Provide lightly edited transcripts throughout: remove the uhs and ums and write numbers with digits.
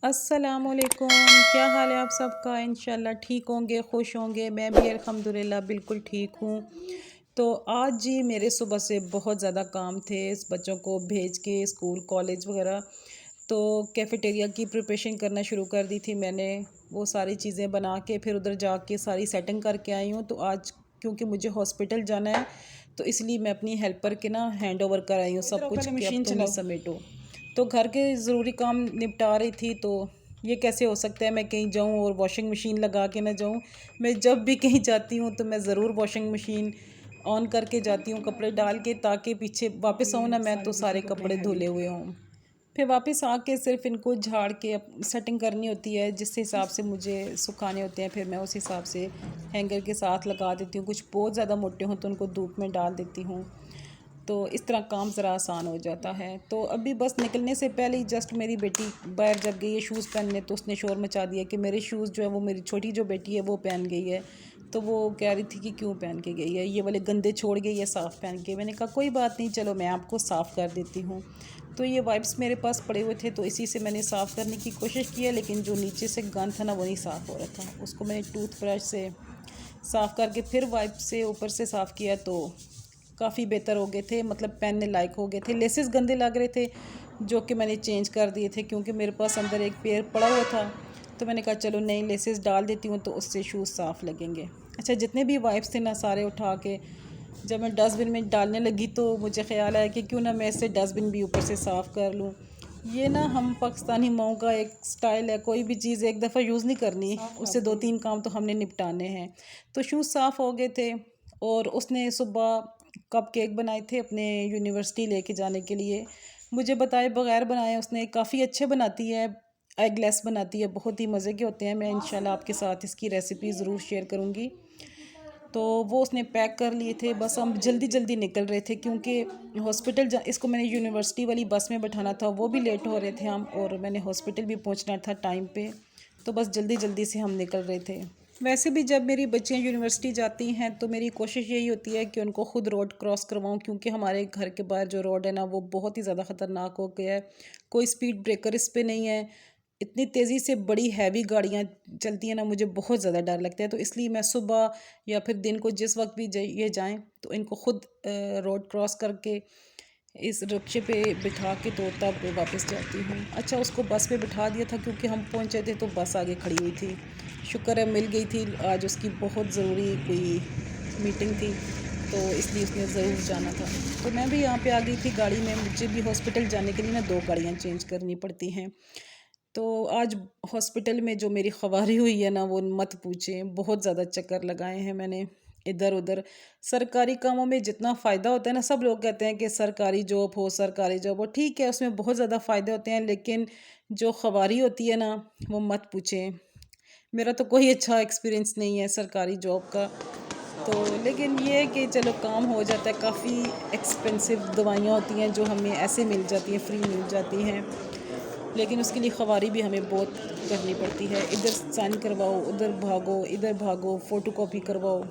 अस्सलामुअलैकुम। क्या हाल है आप सबका? इंशाल्लाह ठीक होंगे, खुश होंगे। मैं भी अल्हम्दुलिल्लाह बिल्कुल ठीक हूँ। तो आज जी मेरे सुबह से बहुत ज़्यादा काम थे, इस बच्चों को भेज के स्कूल कॉलेज वगैरह। तो कैफ़ेटेरिया की प्रिपरेशन करना शुरू कर दी थी मैंने। वो सारी चीज़ें बना के फिर उधर जाके सारी सेटिंग करके आई हूँ। तो आज क्योंकि मुझे हॉस्पिटल जाना है, तो इसलिए मैं अपनी हेल्पर के ना हैंड ओवर कर आई हूँ सब कुछ कि अब तुम ही समेटो। तो घर के ज़रूरी काम निपटा रही थी। तो ये कैसे हो सकता है मैं कहीं जाऊं और वॉशिंग मशीन लगा के ना जाऊं। मैं जब भी कहीं जाती हूं तो मैं ज़रूर वॉशिंग मशीन ऑन करके जाती हूँ, कपड़े डाल के, ताकि पीछे वापस आऊँ ना मैं तो सारे कपड़े धुले हुए हों। फिर वापस आके सिर्फ इनको झाड़ के सेटिंग करनी होती है, जिस हिसाब से मुझे सुखाने होते हैं फिर मैं उस हिसाब से हैंगर के साथ लगा देती हूँ। कुछ बहुत ज़्यादा मोटे हों तो उनको धूप में डाल देती हूँ। तो इस तरह काम ज़रा आसान हो जाता है। तो अभी बस निकलने से पहले ही जस्ट मेरी बेटी बाहर जब गई है शूज़ पहनने, तो उसने शोर मचा दिया कि मेरे शूज़ जो है वो मेरी छोटी जो बेटी है वो पहन गई है। तो वो कह रही थी कि क्यों पहन के गई है, ये वाले गंदे छोड़ गई है साफ़ पहन के। मैंने कहा कोई बात नहीं, चलो मैं आपको साफ़ कर देती हूँ। तो ये वाइप्स मेरे पास पड़े हुए थे तो इसी से मैंने साफ़ करने की कोशिश की है, लेकिन जो नीचे से गंद था ना वो नहीं साफ़ हो रहा था। उसको मैंने टूथब्रश से साफ़ करके फिर वाइप से ऊपर से साफ़ किया तो काफ़ी बेहतर हो गए थे, मतलब पहनने लायक हो गए थे। लेसेस गंदे लग रहे थे जो कि मैंने चेंज कर दिए थे, क्योंकि मेरे पास अंदर एक पेयर पड़ा हुआ था। तो मैंने कहा चलो नई लेसेस डाल देती हूँ तो उससे शूज़ साफ़ लगेंगे। अच्छा, जितने भी वाइप्स थे ना सारे उठा के जब मैं डस्टबिन में डालने लगी तो मुझे ख्याल आया कि क्यों ना मैं इससे डस्टबिन भी ऊपर से साफ़ कर लूँ। ये ना हम पाकिस्तानी माओं का एक स्टाइल है, कोई भी चीज़ एक दफ़ा यूज़ नहीं करनी, उससे दो तीन काम तो हमने निपटाने हैं। तो शूज़ साफ़ हो गए थे और उसने सुबह कप केक बनाए थे अपने यूनिवर्सिटी लेके जाने के लिए। मुझे बताए बगैर बनाए उसने, काफ़ी अच्छे बनाती है, एगलेस बनाती है, बहुत ही मज़े के होते हैं। मैं इंशाल्लाह आपके साथ इसकी रेसिपी ज़रूर शेयर करूँगी। तो वो उसने पैक कर लिए थे, बस हम जल्दी जल्दी निकल रहे थे क्योंकि हॉस्पिटल जा इसको मैंने यूनिवर्सिटी वाली बस में बैठाना था, वो भी लेट हो रहे थे हम, और मैंने हॉस्पिटल भी पहुंचना था टाइम पे। तो बस जल्दी जल्दी से हम निकल रहे थे। वैसे भी जब मेरी बच्चियाँ यूनिवर्सिटी जाती हैं तो मेरी कोशिश यही होती है कि उनको ख़ुद रोड क्रॉस करवाऊँ, क्योंकि हमारे घर के बाहर जो रोड है ना वो बहुत ही ज़्यादा ख़तरनाक हो गया है। कोई स्पीड ब्रेकर इस पे नहीं है। इतनी तेज़ी से बड़ी हैवी गाड़ियाँ चलती हैं ना, मुझे बहुत ज़्यादा डर लगता है। तो इसलिए मैं सुबह या फिर दिन को जिस वक्त भी ये जाएँ तो इनको ख़ुद रोड क्रॉस करके इस रिक्शे पे बिठा के तो तब वापस जाती हूँ। अच्छा, उसको बस पे बिठा दिया था क्योंकि हम पहुँचे थे तो बस आगे खड़ी हुई थी। शुक्र है मिल गई थी, आज उसकी बहुत ज़रूरी कोई मीटिंग थी तो इसलिए उसने ज़रूर जाना था। तो मैं भी यहाँ पे आ गई थी गाड़ी में। मुझे भी हॉस्पिटल जाने के लिए ना दो गाड़ियाँ चेंज करनी पड़ती हैं। तो आज हॉस्पिटल में जो मेरी ख्वारी हुई है ना वो मत पूछें, बहुत ज़्यादा चक्कर लगाए हैं मैंने इधर उधर। सरकारी कामों में जितना फ़ायदा होता है ना, सब लोग कहते हैं कि सरकारी जॉब हो, सरकारी जॉब हो, ठीक है उसमें बहुत ज़्यादा फ़ायदे होते हैं, लेकिन जो ख्वारी होती है ना वो मत पूछें। मेरा तो कोई अच्छा एक्सपीरियंस नहीं है सरकारी जॉब का। तो लेकिन ये है कि चलो काम हो जाता है। काफ़ी एक्सपेंसिव दवाइयाँ होती हैं जो हमें ऐसे मिल जाती हैं, फ्री मिल जाती हैं, लेकिन उसके लिए ख़वारी भी हमें बहुत करनी पड़ती है। इधर साइन करवाओ, उधर भागो, इधर भागो, फ़ोटोकॉपी करवाओ।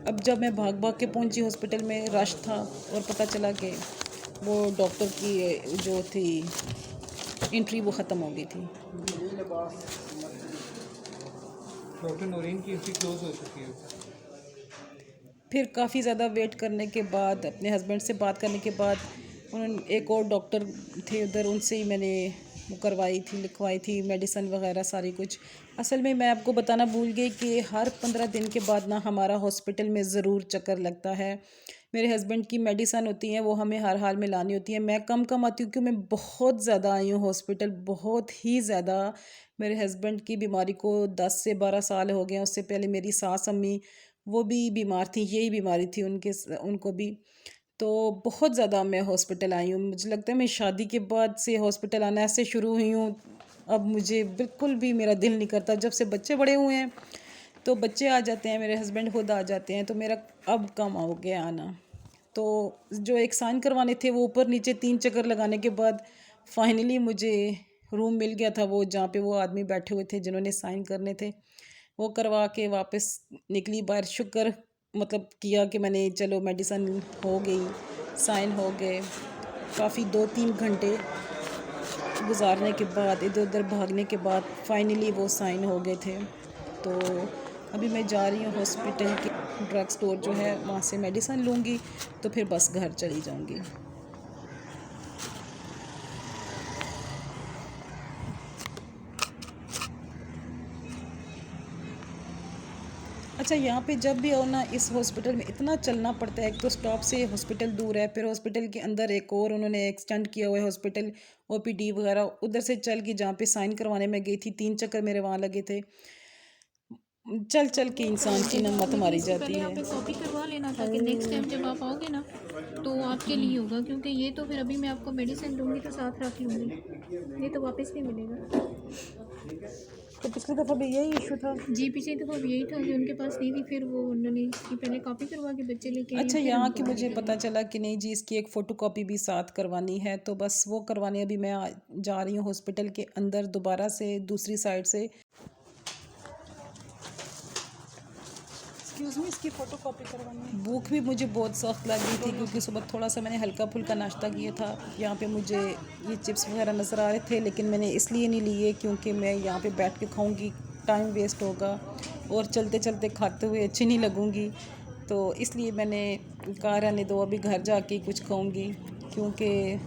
अब जब मैं भाग भाग के पहुंची हॉस्पिटल में, रश था और पता चला कि वो डॉक्टर की जो थी एंट्री वो ख़त्म हो गई थी। डॉक्टर नूरीन की एंट्री क्लोज हो चुकी है। फिर काफ़ी ज़्यादा वेट करने के बाद, अपने हस्बैंड से बात करने के बाद, उन्होंने एक और डॉक्टर थे उधर, उनसे ही मैंने वो करवाई थी, लिखवाई थी मेडिसिन वगैरह सारी कुछ। असल में मैं आपको बताना भूल गई कि हर 15 दिन के बाद ना हमारा हॉस्पिटल में ज़रूर चक्कर लगता है। मेरे हस्बैंड की मेडिसिन होती हैं वो हमें हर हाल में लानी होती है। मैं कम कम आती हूँ क्योंकि मैं बहुत ज़्यादा आई हूँ हॉस्पिटल, बहुत ही ज़्यादा। मेरे हस्बैंड की बीमारी को 10 से 12 साल हो गए हैं। उससे पहले मेरी सास अम्मी वो भी बीमार थी, यही बीमारी थी उनको भी। तो बहुत ज़्यादा मैं हॉस्पिटल आई हूँ। मुझे लगता है मैं शादी के बाद से हॉस्पिटल आना ऐसे शुरू हुई हूँ। अब मुझे बिल्कुल भी मेरा दिल नहीं करता। जब से बच्चे बड़े हुए हैं तो बच्चे आ जाते हैं, मेरे हस्बैंड खुद आ जाते हैं, तो मेरा अब कम हो गया आना। तो जो एक साइन करवाने थे वो ऊपर नीचे 3 चक्कर लगाने के बाद फाइनली मुझे रूम मिल गया था, वो जहाँ पे वो आदमी बैठे हुए थे जिन्होंने साइन करने थे। वो करवा के वापस निकली बाहर। शुक्र मतलब किया कि मैंने, चलो मेडिसिन हो गई, साइन हो गए। काफ़ी 2-3 घंटे गुजारने के बाद, इधर उधर भागने के बाद फाइनली वो साइन हो गए थे। तो अभी मैं जा रही हूँ हॉस्पिटल के ड्रग स्टोर जो है वहाँ से मेडिसिन लूँगी, तो फिर बस घर चली जाऊँगी। अच्छा, यहाँ पे जब भी आओ ना, इस हॉस्पिटल में इतना चलना पड़ता है। एक तो स्टॉप से हॉस्पिटल दूर है, फिर हॉस्पिटल के अंदर एक और उन्होंने एक्सटेंड किया हुआ है हॉस्पिटल, ओपीडी वगैरह। उधर से चल के जहाँ पे साइन करवाने में गई थी, 3 चक्कर मेरे वहाँ लगे थे। चल चल के इंसान की ना मत मारी इससे जाती पहले है। आप एक कॉपी करवा लेना ताकि नेक्स्ट टाइम जब आप आओगे ना तो आपके लिए होगा, क्योंकि ये तो फिर अभी मैं आपको मेडिसिन दूंगी तो साथ रख लूँगी, ये तो वापस नहीं मिलेगा। तो पिछली दफ़ा भी यही इशू था। जी पिछली दफ़ा भी यही था कि उनके पास नहीं थी, फिर वो उन्होंने इसकी पहले कॉपी करवा के बच्चे लेके आए, अच्छा, फिर यहाँ की उनको मुझे पता चला कि नहीं जी, इसकी एक फ़ोटो कॉपी भी साथ करवानी है, तो बस वो करवाने अभी मैं जा रही हूँ हॉस्पिटल के अंदर दोबारा से दूसरी साइड से। एक्सक्यूज़ मी, इसकी फ़ोटो कॉपी करवानी है। भूख भी मुझे बहुत सख्त लग रही थी क्योंकि सुबह थोड़ा सा मैंने हल्का फुल्का नाश्ता किया था। यहाँ पे मुझे ये चिप्स वगैरह नज़र आ रहे थे, लेकिन मैंने इसलिए नहीं लिए क्योंकि मैं यहाँ पे बैठ के खाऊंगी, टाइम वेस्ट होगा और चलते चलते खाते हुए अच्छी नहीं लगूंगी। तो इसलिए मैंने कहा रहने दो, अभी घर जाके ही कुछ खाऊंगी, क्योंकि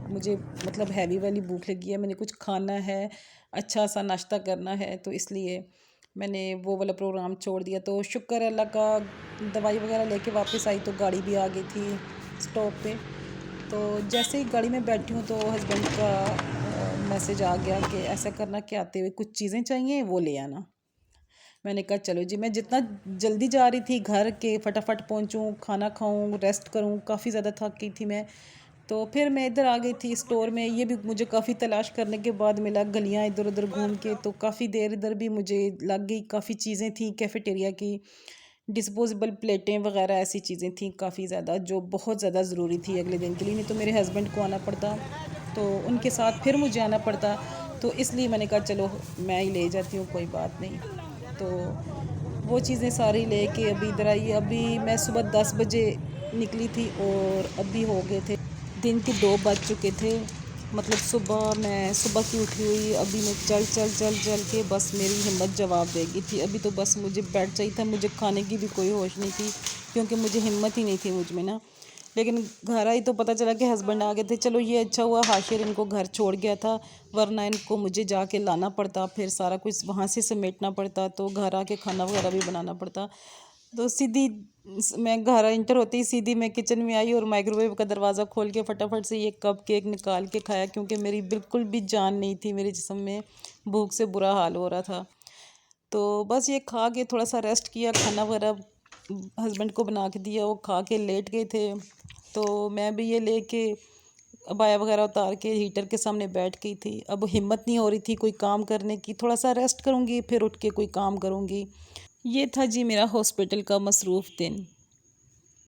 मुझे मतलब हैवी वाली भूख लगी है। मैंने कुछ खाना है, अच्छा सा नाश्ता करना है, तो इसलिए मैंने वो वाला प्रोग्राम छोड़ दिया। तो शुक्र है अल्लाह का, दवाई वगैरह लेके वापस आई तो गाड़ी भी आ गई थी स्टॉप पे। तो जैसे ही गाड़ी में बैठी हूँ तो हस्बैंड का मैसेज आ गया कि ऐसा करना कि आते हुए कुछ चीज़ें चाहिए, वो ले आना। मैंने कहा चलो जी। मैं जितना जल्दी जा रही थी घर के, फटाफट पहुँचूँ, खाना खाऊँ, रेस्ट करूँ, काफ़ी ज़्यादा थक गई थी मैं। तो फिर मैं इधर आ गई थी स्टोर में। ये भी मुझे काफ़ी तलाश करने के बाद मिला, गलियाँ इधर उधर घूम के। तो काफ़ी देर इधर भी मुझे लग गई। काफ़ी चीज़ें थी कैफ़ेटेरिया की, डिस्पोजेबल प्लेटें वगैरह, ऐसी चीज़ें थी काफ़ी ज़्यादा जो बहुत ज़्यादा ज़रूरी थी अगले दिन के लिए। नहीं तो मेरे हस्बैंड को आना पड़ता, तो उनके साथ फिर मुझे आना पड़ता। तो इसलिए मैंने कहा चलो मैं ही ले जाती हूँ, कोई बात नहीं। तो वो चीज़ें सारी लेके अभी इधर आई। अभी मैं सुबह 10 बजे निकली थी और अभी हो गए थे दिन के 2 बज चुके थे। मतलब मैं सुबह की उठी हुई, अभी मैं चल चल चल चल के बस मेरी हिम्मत जवाब दे गई थी। अभी तो बस मुझे बेड चाहिए था, मुझे खाने की भी कोई होश नहीं थी क्योंकि मुझे हिम्मत ही नहीं थी मुझ में ना। लेकिन घर आई तो पता चला कि हस्बैंड आ गए थे। चलो ये अच्छा हुआ हाशिर इनको घर छोड़ गया था, वरना इनको मुझे जाके लाना पड़ता, फिर सारा कुछ वहाँ से समेटना पड़ता, तो घर आके खाना वगैरह भी बनाना पड़ता। तो सीधी मैं घर इंटर होते ही सीधी मैं किचन में आई और माइक्रोवेव का दरवाज़ा खोल के फटाफट से ये कप केक निकाल के खाया, क्योंकि मेरी बिल्कुल भी जान नहीं थी, मेरे जिस्म में भूख से बुरा हाल हो रहा था। तो बस ये खा के थोड़ा सा रेस्ट किया, खाना वगैरह हस्बैंड को बना के दिया, वो खा के लेट गए थे। तो मैं भी ये लेके अबाया वगैरह उतार के हीटर के सामने बैठ गई थी। अब हिम्मत नहीं हो रही थी कोई काम करने की, थोड़ा सा रेस्ट करूँगी फिर उठ के कोई काम करूँगी। ये था जी मेरा हॉस्पिटल का मसरूफ़ दिन।